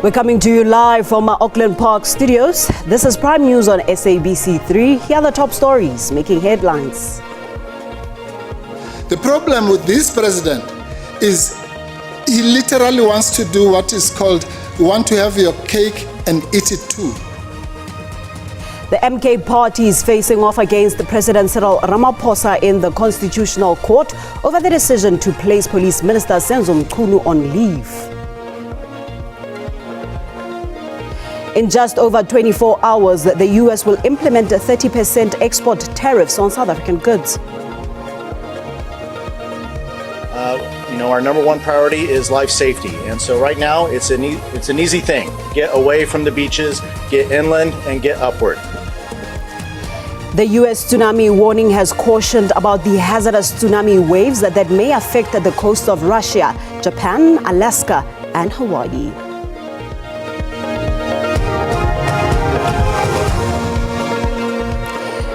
We're coming to you live from our Auckland Park studios. This is Prime News on SABC 3. Here are the top stories making headlines. The problem with this president is he literally wants to do what is called, you want to have your cake and eat it too. The MK party is facing off against President Cyril Ramaphosa in the Constitutional Court over the decision to place Police Minister Senzo Mchunu on leave. In just over 24 hours, the US will implement 30% export tariffs on South African goods. Our number one priority is life safety, and so right now it's an easy thing. Get away from the beaches, get inland, and get upward. The US tsunami warning has cautioned about the hazardous tsunami waves that may affect the coast of Russia, Japan, Alaska, and Hawaii.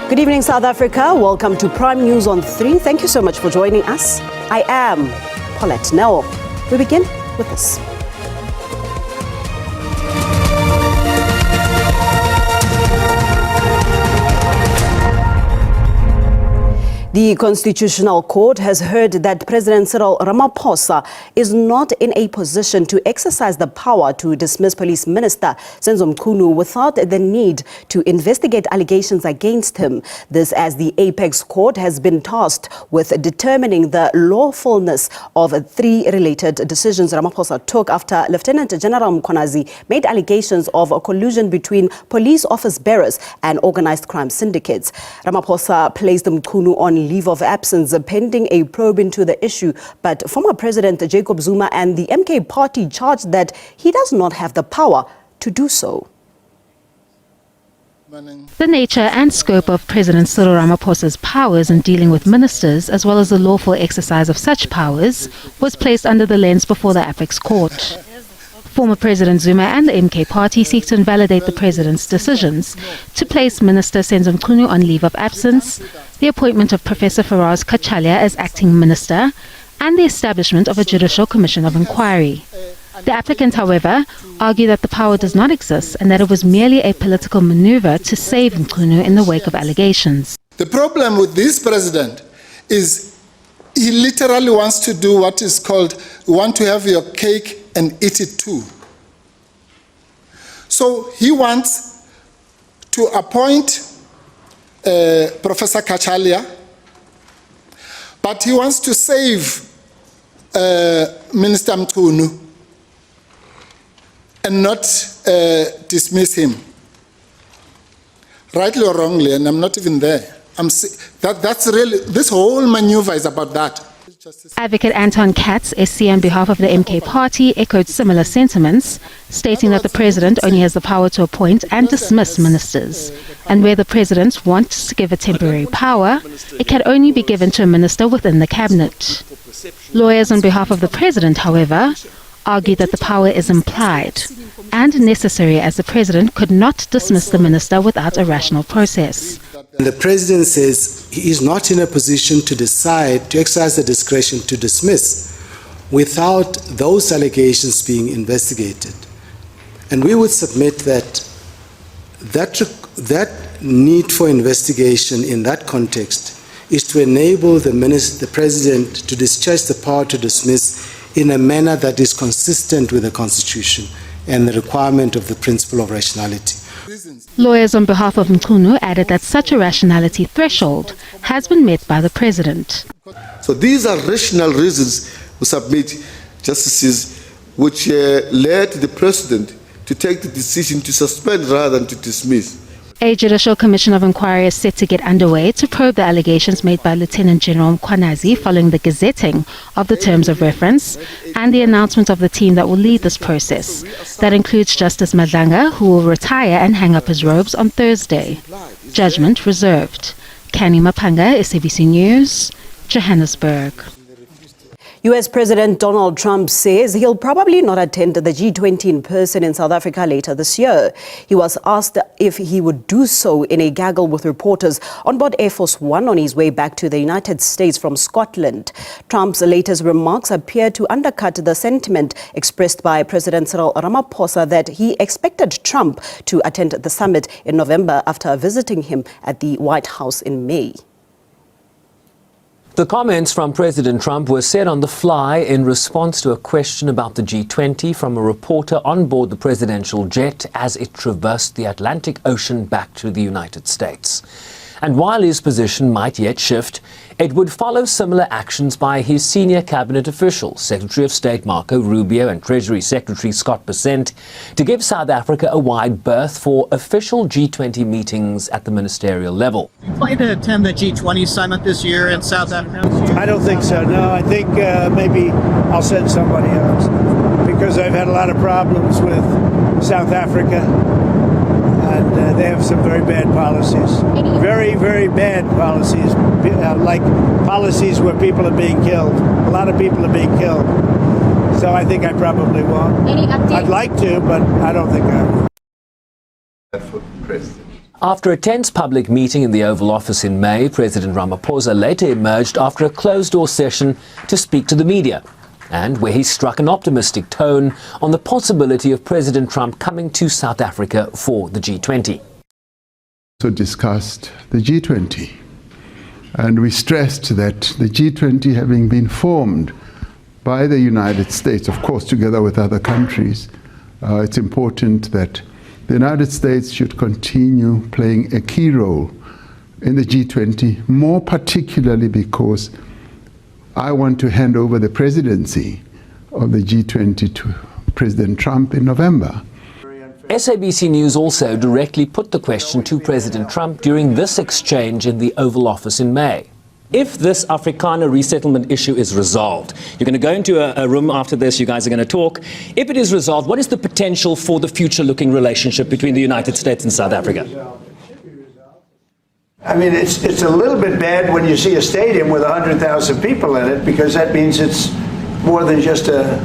Good evening, South Africa. Welcome to Prime News on 3. Thank you so much for joining us. I am Paulette. Now, we begin with this. The Constitutional Court has heard that President Cyril Ramaphosa is not in a position to exercise the power to dismiss Police Minister Senzo Mchunu without the need to investigate allegations against him. This as the Apex Court has been tasked with determining the lawfulness of 3 related decisions Ramaphosa took after Lieutenant General Mkhwanazi made allegations of collusion between police office bearers and organized crime syndicates. Ramaphosa placed Mchunu on leave of absence pending a probe into the issue, but former President Jacob Zuma and the MK party charged that he does not have the power to do so. The nature and scope of President Cyril Ramaphosa's powers in dealing with ministers, as well as the lawful exercise of such powers, was placed under the lens before the Apex Court. Former President Zuma and the MK party seek to invalidate the president's decisions to place Minister Senzo Mchunu on leave of absence, the appointment of Professor Faraz Kachalia as acting minister, and the establishment of a judicial commission of inquiry. The applicant, however, argue that the power does not exist and that it was merely a political maneuver to save Mchunu in the wake of allegations. The problem with this president is he literally wants to do what is called, you want to have your cake and eat it too. So he wants to appoint Professor Kachalia, but he wants to save Minister Mchunu and not dismiss him. Rightly or wrongly, and I'm not even there. That's really, this whole maneuver is about that. Advocate Anton Katz, SC on behalf of the MK party, echoed similar sentiments, stating that the president only has the power to appoint and dismiss ministers. And where the president wants to give a temporary power, it can only be given to a minister within the cabinet. Lawyers on behalf of the president, however, argued that the power is implied and necessary, as the president could not dismiss the minister without a rational process. The president says he is not in a position to decide, to exercise the discretion to dismiss without those allegations being investigated. And we would submit that that need for investigation in that context is to enable the president to discharge the power to dismiss in a manner that is consistent with the Constitution and the requirement of the principle of rationality. Lawyers on behalf of Mchunu added that such a rationality threshold has been met by the president. So these are rational reasons we submit, justices, which led the president to take the decision to suspend rather than to dismiss. A judicial commission of inquiry is set to get underway to probe the allegations made by Lieutenant General Mkhwanazi following the gazetting of the terms of reference and the announcement of the team that will lead this process. That includes Justice Madlanga, who will retire and hang up his robes on Thursday. Judgment reserved. Kani Mapanga, SABC News, Johannesburg. US President Donald Trump says he'll probably not attend the G20 in person in South Africa later this year. He was asked if he would do so in a gaggle with reporters on board Air Force One on his way back to the United States from Scotland. Trump's latest remarks appear to undercut the sentiment expressed by President Cyril Ramaphosa that he expected Trump to attend the summit in November after visiting him at the White House in May. The comments from President Trump were said on the fly in response to a question about the G20 from a reporter on board the presidential jet as it traversed the Atlantic Ocean back to the United States. And while his position might yet shift, it would follow similar actions by his senior cabinet officials, Secretary of State Marco Rubio and Treasury Secretary Scott Bessent, to give South Africa a wide berth for official G20 meetings at the ministerial level. Do you plan to attend the G20 summit this year in South Africa? I don't think so, no. I think maybe I'll send somebody else because I've had a lot of problems with South Africa. And they have some very bad policies. Very, very bad policies, like policies where people are being killed. A lot of people are being killed. So I think I probably won't. I'd like to, but I don't think I will. After a tense public meeting in the Oval Office in May, President Ramaphosa later emerged after a closed-door session to speak to the media, and where he struck an optimistic tone on the possibility of President Trump coming to South Africa for the G20. So discussed the G20, and we stressed that the G20 having been formed by the United States, of course together with other countries, it's important that the United States should continue playing a key role in the G20, more particularly because I want to hand over the presidency of the G20 to President Trump in November. SABC News also directly put the question to President Trump during this exchange in the Oval Office in May. If this Afrikaner resettlement issue is resolved, you're going to go into a room after this, you guys are going to talk. If it is resolved, what is the potential for the future-looking relationship between the United States and South Africa? I mean, it's a little bit bad when you see a stadium with 100,000 people in it, because that means it's more than just a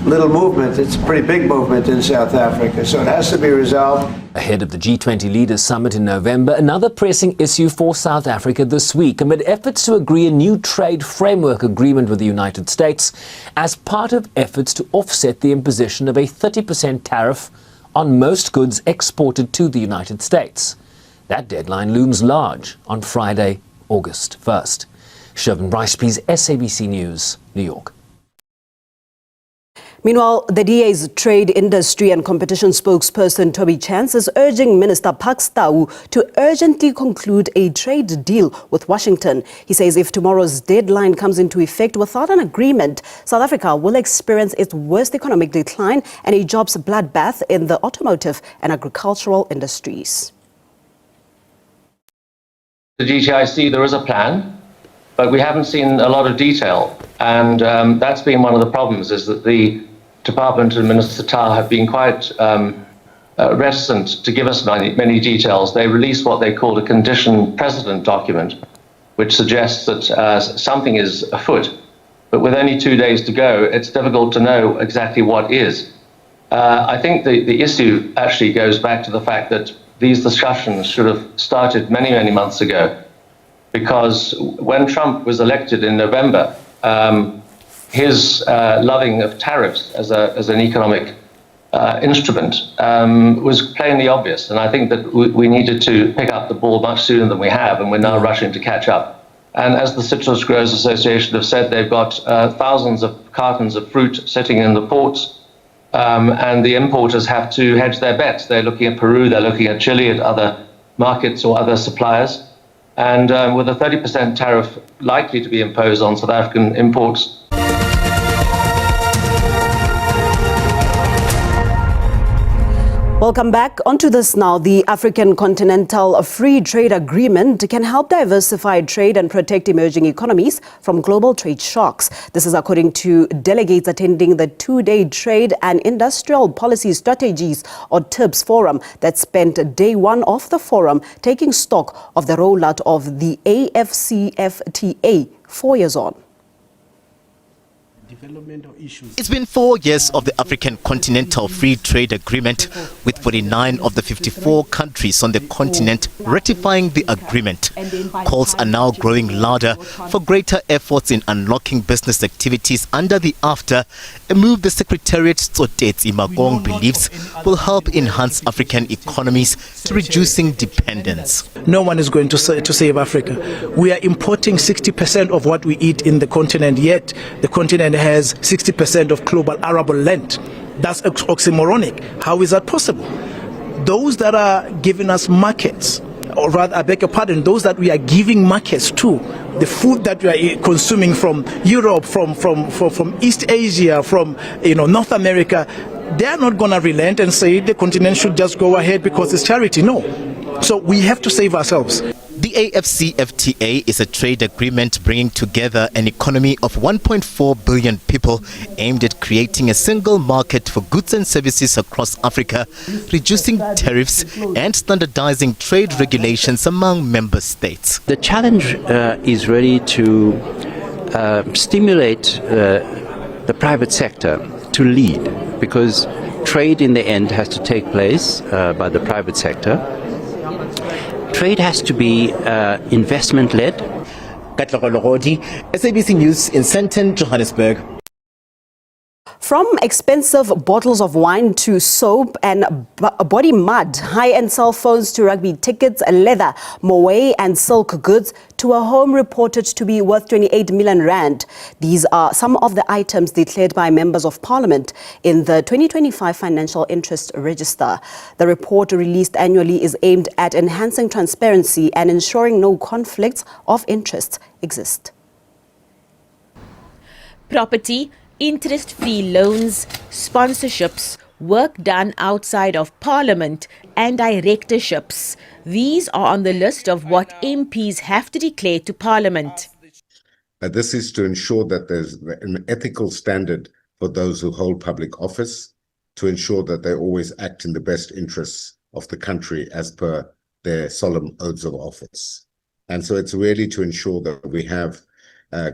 little movement. It's a pretty big movement in South Africa, so it has to be resolved. Ahead of the G20 Leaders Summit in November, another pressing issue for South Africa this week, amid efforts to agree a new trade framework agreement with the United States as part of efforts to offset the imposition of a 30% tariff on most goods exported to the United States. That deadline looms large on Friday, August 1st. Shervin Bryce, please, SABC News, New York. Meanwhile, the DA's Trade, Industry and Competition spokesperson Toby Chance is urging Minister Pakstau to urgently conclude a trade deal with Washington. He says if tomorrow's deadline comes into effect without an agreement, South Africa will experience its worst economic decline and a jobs bloodbath in the automotive and agricultural industries. The GTIC, there is a plan, but we haven't seen a lot of detail. And that's been one of the problems, is that the Department and Minister Tau have been quite reticent to give us many details. They released what they called a condition precedent document, which suggests that something is afoot. But with only 2 days to go, it's difficult to know exactly what is. I think the issue actually goes back to the fact that these discussions should have started many, many months ago, because when Trump was elected in November, his loving of tariffs as an economic instrument was plainly obvious. And I think that we needed to pick up the ball much sooner than we have, and we're now rushing to catch up. And as the Citrus Growers Association have said, they've got thousands of cartons of fruit sitting in the ports, and the importers have to hedge their bets. They're looking at Peru, they're looking at Chile, at other markets or other suppliers. And with a 30% tariff likely to be imposed on South African imports, Welcome back. Onto this now. The African Continental Free Trade Agreement can help diversify trade and protect emerging economies from global trade shocks. This is according to delegates attending the two-day Trade and Industrial Policy Strategies, or TIPS Forum, that spent day one of the forum taking stock of the rollout of the AFCFTA 4 years on. It's been 4 years of the African Continental Free Trade Agreement, with 49 of the 54 countries on the continent ratifying the agreement. Calls are now growing louder for greater efforts in unlocking business activities under the AfTA, a move the Secretariat Tsotetsi Magong believes will help enhance African economies to reducing dependence. No one is going to save Africa. We are importing 60% of what we eat in the continent, yet the continent has 60% of global arable land. That's oxymoronic. How is that possible? Those that are giving us markets, or rather, I beg your pardon, those that we are giving markets to, the food that we are consuming from Europe, from East Asia, from North America, they are not going to relent and say the continent should just go ahead because it's charity. No. So we have to save ourselves. The AFCFTA is a trade agreement bringing together an economy of 1.4 billion people aimed at creating a single market for goods and services across Africa, reducing tariffs and standardizing trade regulations among member states. The challenge is really to stimulate the private sector to lead, because trade in the end has to take place by the private sector. Trade has to be investment-led. SABC News in Sandton, Johannesburg. From expensive bottles of wine to soap and body mud, high-end cell phones to rugby tickets, leather, moe and silk goods to a home reported to be worth 28 million rand. These are some of the items declared by members of parliament in the 2025 Financial Interest Register. The report, released annually, is aimed at enhancing transparency and ensuring no conflicts of interest exist. Property, interest-free loans, sponsorships, work done outside of Parliament and directorships. These are on the list of what MPs have to declare to Parliament. This is to ensure that there's an ethical standard for those who hold public office, to ensure that they always act in the best interests of the country as per their solemn oaths of office. And so it's really to ensure that we have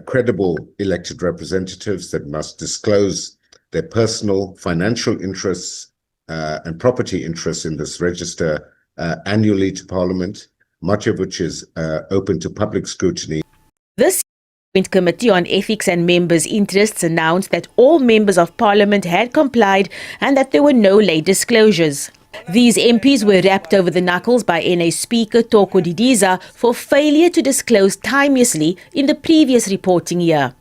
credible elected representatives that must disclose their personal financial interests and property interests in this register annually to Parliament, much of which is open to public scrutiny. This Joint Committee on Ethics and Members' Interests announced that all members of Parliament had complied and that there were no late disclosures. These MPs were rapped over the knuckles by NA Speaker Toko Didiza for failure to disclose timeously in the previous reporting year.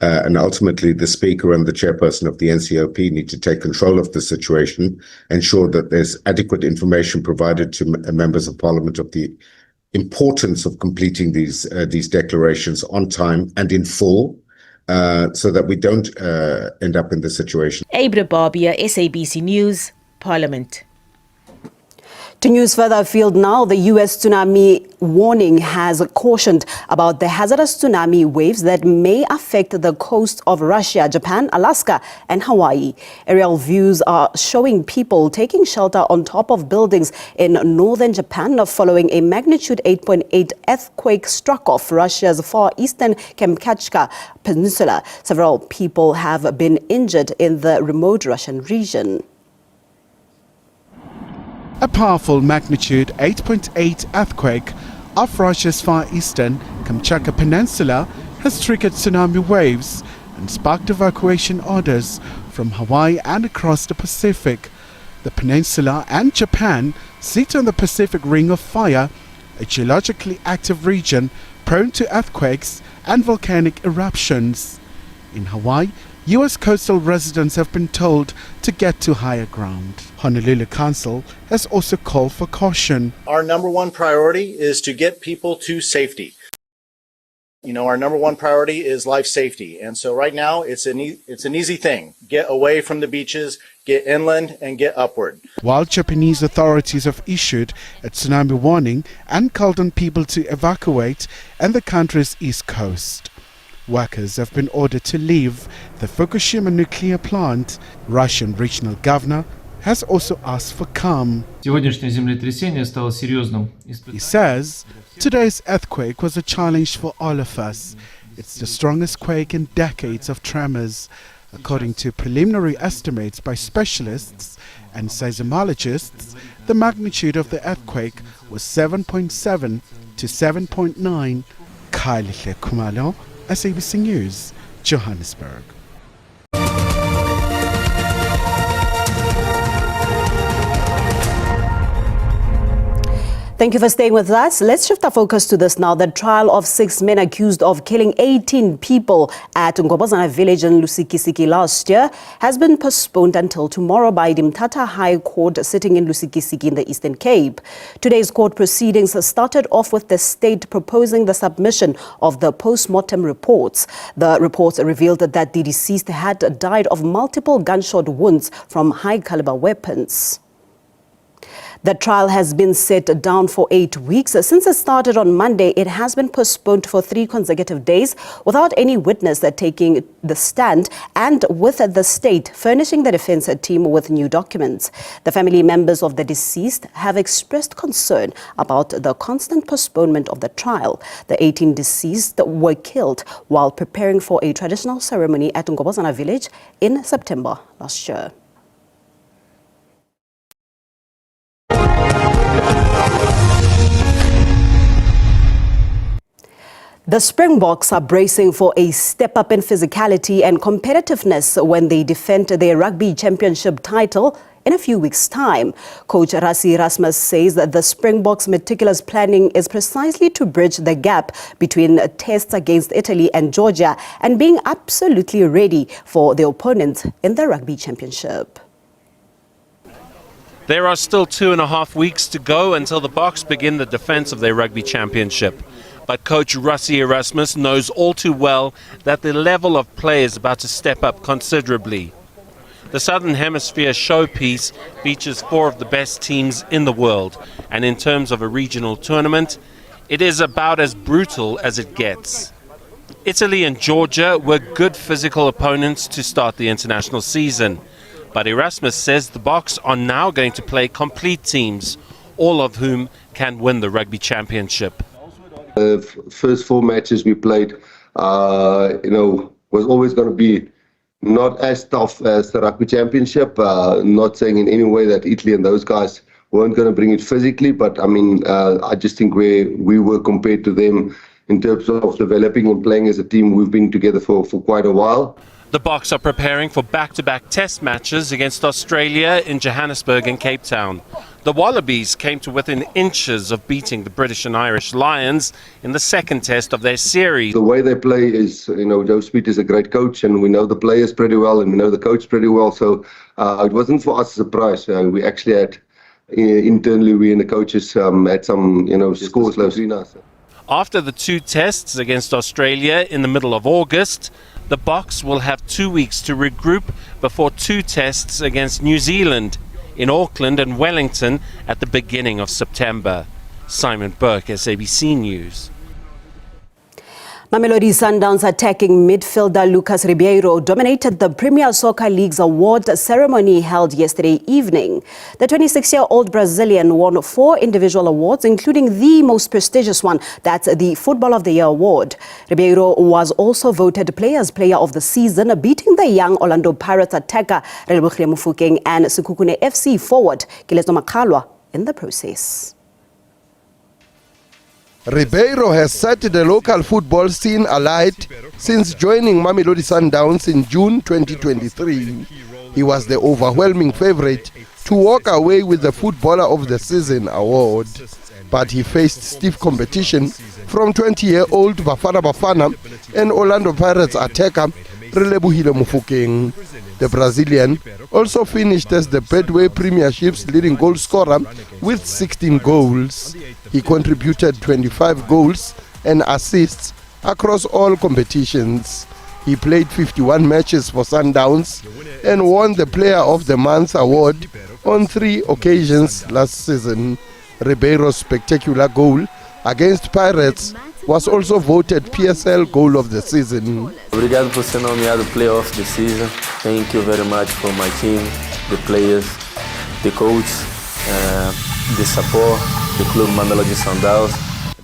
And ultimately, the Speaker and the Chairperson of the NCOP need to take control of the situation, ensure that there's adequate information provided to members of Parliament of the importance of completing these declarations on time and in full, so that we don't end up in this situation. Abra Barbia, SABC News, Parliament. To news further afield now, the U.S. tsunami warning has cautioned about the hazardous tsunami waves that may affect the coast of Russia, Japan, Alaska and Hawaii. Aerial views are showing people taking shelter on top of buildings in northern Japan following a magnitude 8.8 earthquake struck off Russia's far eastern Kamchatka Peninsula. Several people have been injured in the remote Russian region. A powerful magnitude 8.8 earthquake off Russia's far eastern Kamchatka Peninsula has triggered tsunami waves and sparked evacuation orders from Hawaii and across the Pacific. The peninsula and Japan sit on the Pacific Ring of Fire, a geologically active region prone to earthquakes and volcanic eruptions. In Hawaii, U.S. coastal residents have been told to get to higher ground. Honolulu Council has also called for caution. Our number one priority is to get people to safety. Our number one priority is life safety. And so right now it's an easy thing. Get away from the beaches, get inland and get upward. While Japanese authorities have issued a tsunami warning and called on people to evacuate on the country's east coast. Workers have been ordered to leave the Fukushima nuclear plant. Russian regional governor has also asked for calm. He says today's earthquake was a challenge for all of us. It's the strongest quake in decades of tremors. According to preliminary estimates by specialists and seismologists, the magnitude of the earthquake was 7.7 to 7.9. Kylie Kumalo, SABC News, Johannesburg. Thank you for staying with us. Let's shift our focus to this now. The trial of 6 men accused of killing 18 people at Ngobozana village in Lusikisiki last year has been postponed until tomorrow by the Mthatha High Court sitting in Lusikisiki in the Eastern Cape. Today's court proceedings started off with the state proposing the submission of the post-mortem reports. The reports revealed that the deceased had died of multiple gunshot wounds from high-caliber weapons. The trial has been set down for 8 weeks. Since it started on Monday, it has been postponed for 3 consecutive days without any witness taking the stand and with the state furnishing the defense team with new documents. The family members of the deceased have expressed concern about the constant postponement of the trial. The 18 deceased were killed while preparing for a traditional ceremony at Ngobozana village in September last year. The Springboks are bracing for a step up in physicality and competitiveness when they defend their rugby championship title in a few weeks' time. Coach Rassie Erasmus says that the Springboks' meticulous planning is precisely to bridge the gap between tests against Italy and Georgia and being absolutely ready for the opponents in the rugby championship. There are still 2.5 weeks to go until the Boks begin the defense of their rugby championship. But Coach Rassie Erasmus knows all too well that the level of play is about to step up considerably. The Southern Hemisphere showpiece features 4 of the best teams in the world, and in terms of a regional tournament, it is about as brutal as it gets. Italy and Georgia were good physical opponents to start the international season, but Erasmus says the Boks are now going to play complete teams, all of whom can win the rugby championship. First 4 matches we played, was always going to be not as tough as the rugby championship. Not saying in any way that Italy and those guys weren't going to bring it physically, but I just think we were compared to them in terms of developing and playing as a team. We've been together for quite a while. The Boks are preparing for back-to-back test matches against Australia in Johannesburg and Cape Town. The Wallabies came to within inches of beating the British and Irish Lions in the second test of their series. The way they play is, Joe Smith is a great coach, and we know the players pretty well, and we know the coach pretty well. So it wasn't for us a surprise. We actually had, internally, we and the coaches had some, scores between us. After the 2 tests against Australia in the middle of August, the Boks will have 2 weeks to regroup before 2 tests against New Zealand in Auckland and Wellington at the beginning of September. Simon Burke, SABC News. Mamelodi Sundowns attacking midfielder Lucas Ribeiro dominated the Premier Soccer League's award ceremony held yesterday evening. The 26-year-old Brazilian won 4 individual awards, including the most prestigious one, that's the Football of the Year award. Ribeiro was also voted Players' Player of the Season, beating the young Orlando Pirates attacker Relebohile Mofokeng and Sekhukhune FC forward Kilezo Makalwa in the process. Ribeiro has set the local football scene alight since joining Mamelodi Sundowns in June 2023. He was the overwhelming favorite to walk away with the Footballer of the Season award. But he faced stiff competition from 20-year-old Bafana Bafana and Orlando Pirates attacker Relebohile Mofokeng. The Brazilian also finished as the Betway Premiership's leading goal scorer with 16 goals. He contributed 25 goals and assists across all competitions. He played 51 matches for Sundowns and won the Player of the Month award on 3 occasions last season. Ribeiro's spectacular goal against Pirates was also voted PSL Goal of the Season. Obrigado por ser nomeado Player of the Season. Thank you very much for my team, the players, the coach, the support, the club Mamelodi Sundowns.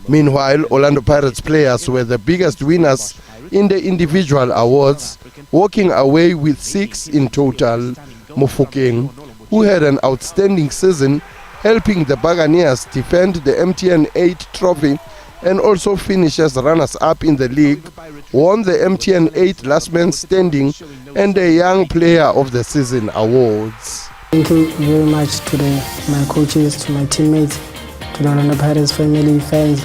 Meanwhile, Orlando Pirates players were the biggest winners in the individual awards, walking away with 6 in total. Mofokeng, who had an outstanding season, helping the Buccaneers defend the MTN 8 trophy and also finish as runners-up in the league, won the MTN 8 Last Man Standing and the Young Player of the Season awards. Thank you very much to my coaches, to my teammates, to the Orlando Pirates family, fans.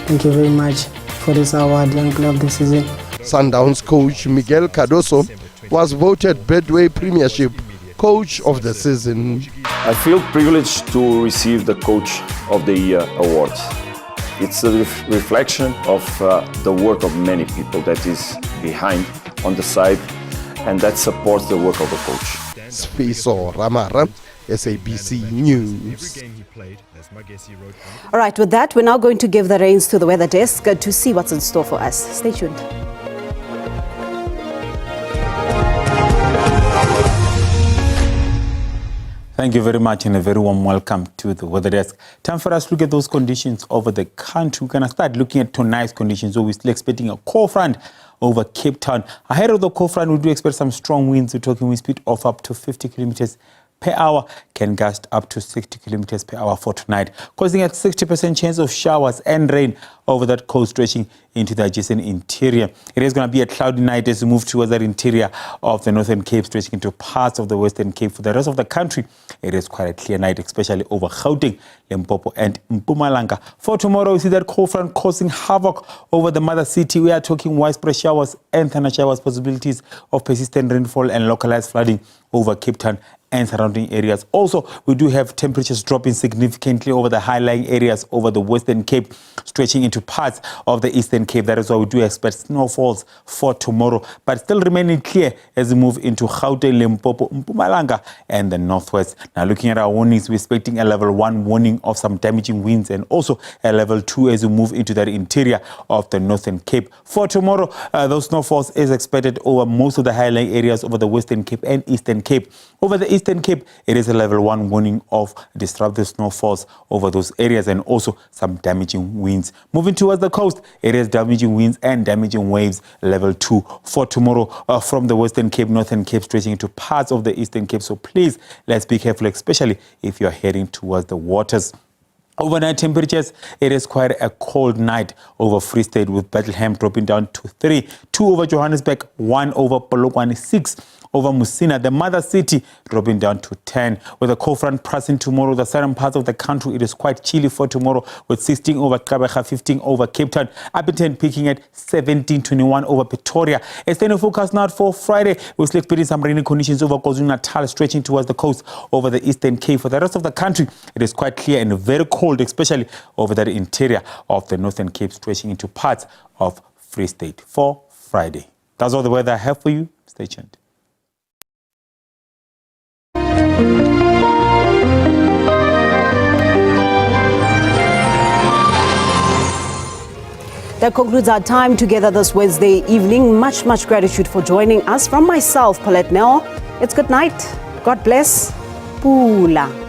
Thank you very much for this award, Young Player of the Season. Sundowns coach Miguel Cardoso was voted Betway Premiership Coach of the Season. I feel privileged to receive the Coach of the Year award. It's a reflection of the work of many people that is behind, on the side, and that supports the work of the coach. Sfiso Ramara, SABC News. All right, with that, we're now going to give the reins to the weather desk to see what's in store for us. Stay tuned. Thank you very much and a very warm welcome to the weather desk. Time for us to look at those conditions over the country. We're going to start looking at tonight's conditions. So we're still expecting a cold front over Cape Town. Ahead of the cold front, we do expect some strong winds. We're talking wind speed of up to 50 kilometers per hour, can gust up to 60 kilometers per hour for tonight, causing a 60% chance of showers and rain over that coast stretching into the adjacent interior. It is going to be a cloudy night as we move towards that interior of the Northern Cape, stretching into parts of the Western Cape. For the rest of the country, it is quite a clear night, especially over Gauteng, Limpopo and Mpumalanga. For tomorrow, we see that cold front causing havoc over the mother city. We are talking widespread showers and thunder showers, possibilities of persistent rainfall and localized flooding over Cape Town and surrounding areas. Also, we do have temperatures dropping significantly over the high-lying areas over the Western Cape, stretching into parts of the Eastern Cape. That is why we do expect snowfalls for tomorrow, but still remaining clear as we move into Gauteng, Limpopo, Mpumalanga, and the Northwest. Now, looking at our warnings, we're expecting a level 1 warning of some damaging winds and also a level 2 as we move into the interior of the Northern Cape. For tomorrow, those snowfalls is expected over most of the high-lying areas over the Western Cape and Eastern Cape. Over the Eastern Cape, it is a level 1 warning of disruptive snowfalls over those areas and also some damaging winds. Moving towards the coast, it is damaging winds and damaging waves, level 2 for tomorrow from the Western Cape, Northern Cape, stretching into parts of the Eastern Cape. So please, let's be careful, especially if you're heading towards the waters. Overnight temperatures, it is quite a cold night over Free State, with Bethlehem dropping down to 3, 2 over Johannesburg, 1 over Polokwane, 6 over Musina, the mother city, dropping down to 10. With a cold front passing tomorrow, the southern parts of the country, it is quite chilly for tomorrow, with 16 over Kabeja, 15 over Cape Town, Appleton peaking at 17, 21 over Pretoria. Extended forecast now for Friday, we're still experiencing some rainy conditions over KwaZulu-Natal, stretching towards the coast over the Eastern Cape. For the rest of the country, it is quite clear and very cold, especially over the interior of the Northern Cape, stretching into parts of Free State for Friday. That's all the weather I have for you. Stay tuned. That concludes our time together this Wednesday evening. Much gratitude for joining us. From myself, Paulette Nell, it's good night. God bless. Pula.